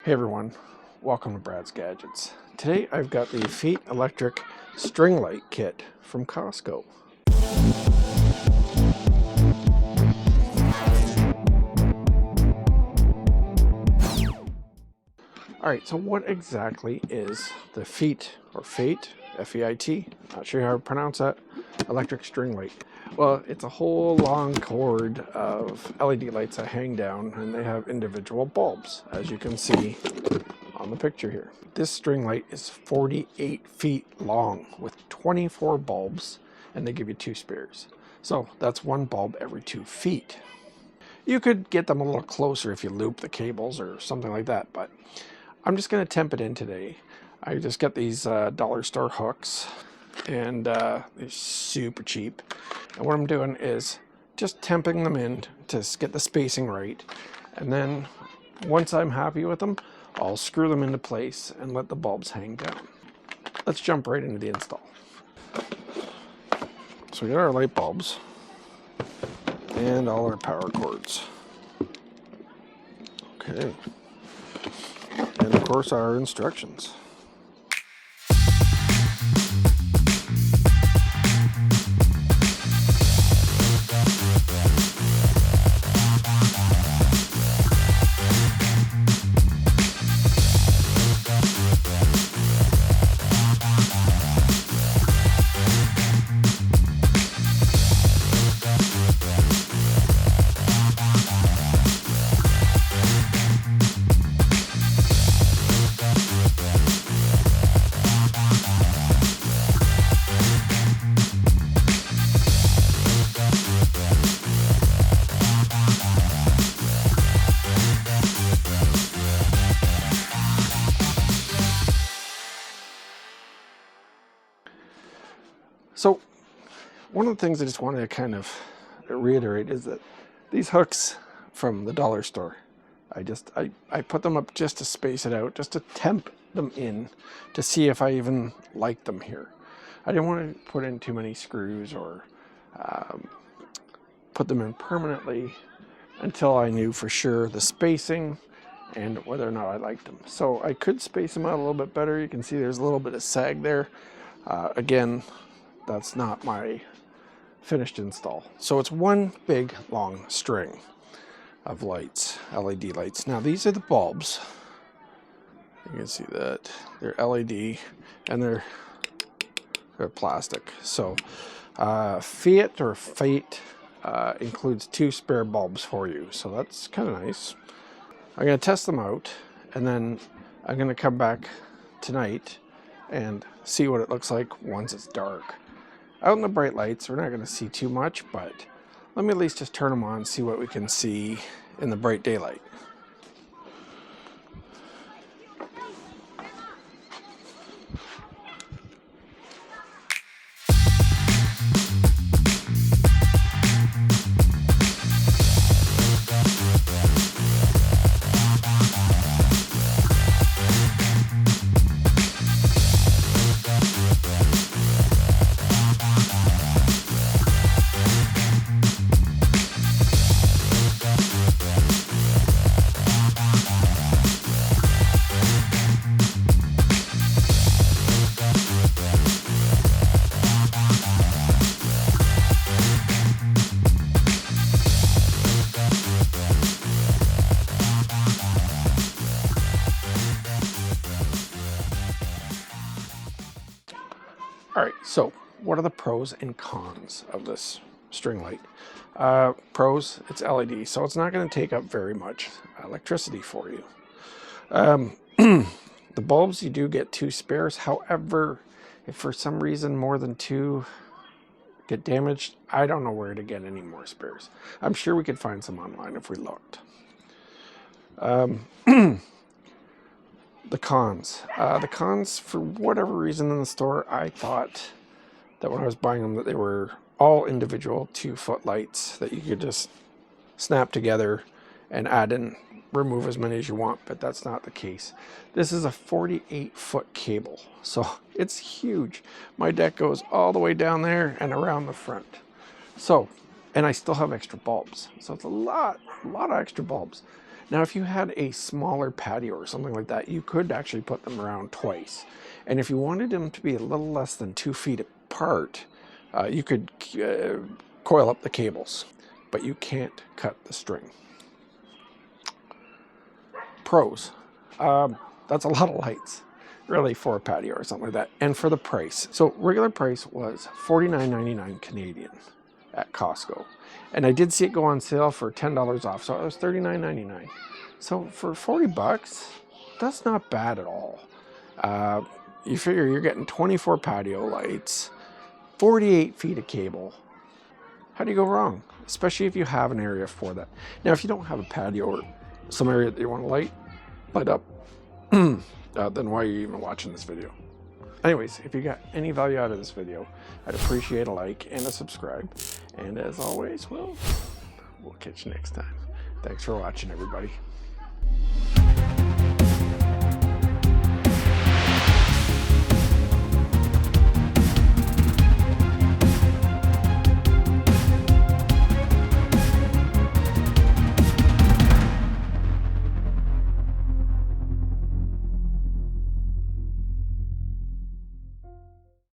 Hey everyone, welcome to Brad's Gadgets. Today I've got the Feit Electric String Light Kit from Costco. Alright, so what exactly is the Feit, or Feit, F-E-I-T, not sure how to pronounce that, electric string light? Well, it's a whole long cord of LED lights that hang down, and they have individual bulbs, as you can see on the picture here. This string light is 48 feet long with 24 bulbs, and they give you 2 spares. So that's 1 bulb every 2 feet. You could get them a little closer if you loop the cables or something like that, but I'm just going to temp it in today. I just got these dollar store hooks, and they're super cheap. And what I'm doing is just temping them in to get the spacing right, and then once I'm happy with them, I'll screw them into place and let the bulbs hang down. Let's jump right into the install. So we got our light bulbs and all our power cords. Okay. And of course our instructions. So one of the things I just wanted to kind of reiterate is that these hooks from the dollar store, I put them up just to space it out, just to temp them in to see if I even like them here. I didn't want to put in too many screws or put them in permanently until I knew for sure the spacing and whether or not I liked them. So I could space them out a little bit better. You can see there's a little bit of sag there. Again, that's not my finished install. So it's one big long string of lights, LED lights. Now these are the bulbs. You can see that they're LED and they're plastic. So Feit includes 2 spare bulbs for you. So that's kind of nice. I'm going to test them out, and then I'm going to come back tonight and see what it looks like once it's dark. Out in the bright lights, we're not going to see too much, but let me at least just turn them on and see what we can see in the bright daylight. Alright, so what are the pros and cons of this string light? Pros, it's LED, so it's not going to take up very much electricity for you. The bulbs, you do get 2 spares. However, if for some reason more than 2 get damaged, I don't know where to get any more spares. I'm sure we could find some online if we looked. The cons. The cons, for whatever reason in the store, I thought that when I was buying them that they were all individual 2-foot lights that you could just snap together and add in, remove as many as you want, but that's not the case. This is a 48-foot cable, so it's huge. My deck goes all the way down there and around the front. So, and I still have extra bulbs, so it's a lot of extra bulbs. Now, if you had a smaller patio or something like that, you could actually put them around twice. And if you wanted them to be a little less than 2 feet apart, you could coil up the cables, but you can't cut the string. Pros. That's a lot of lights, really, for a patio or something like that. And for the price. So regular price was $49.99 Canadian at Costco. And I did see it go on sale for $10 off, so it was $39.99. So for 40 bucks, that's not bad at all. You figure you're getting 24 patio lights, 48 feet of cable. How do you go wrong? Especially if you have an area for that. Now, if you don't have a patio or some area that you want to light up, then why are you even watching this video? Anyways, if you got any value out of this video, I'd appreciate a like and a subscribe. And as always, we'll catch you next time. Thanks for watching, everybody.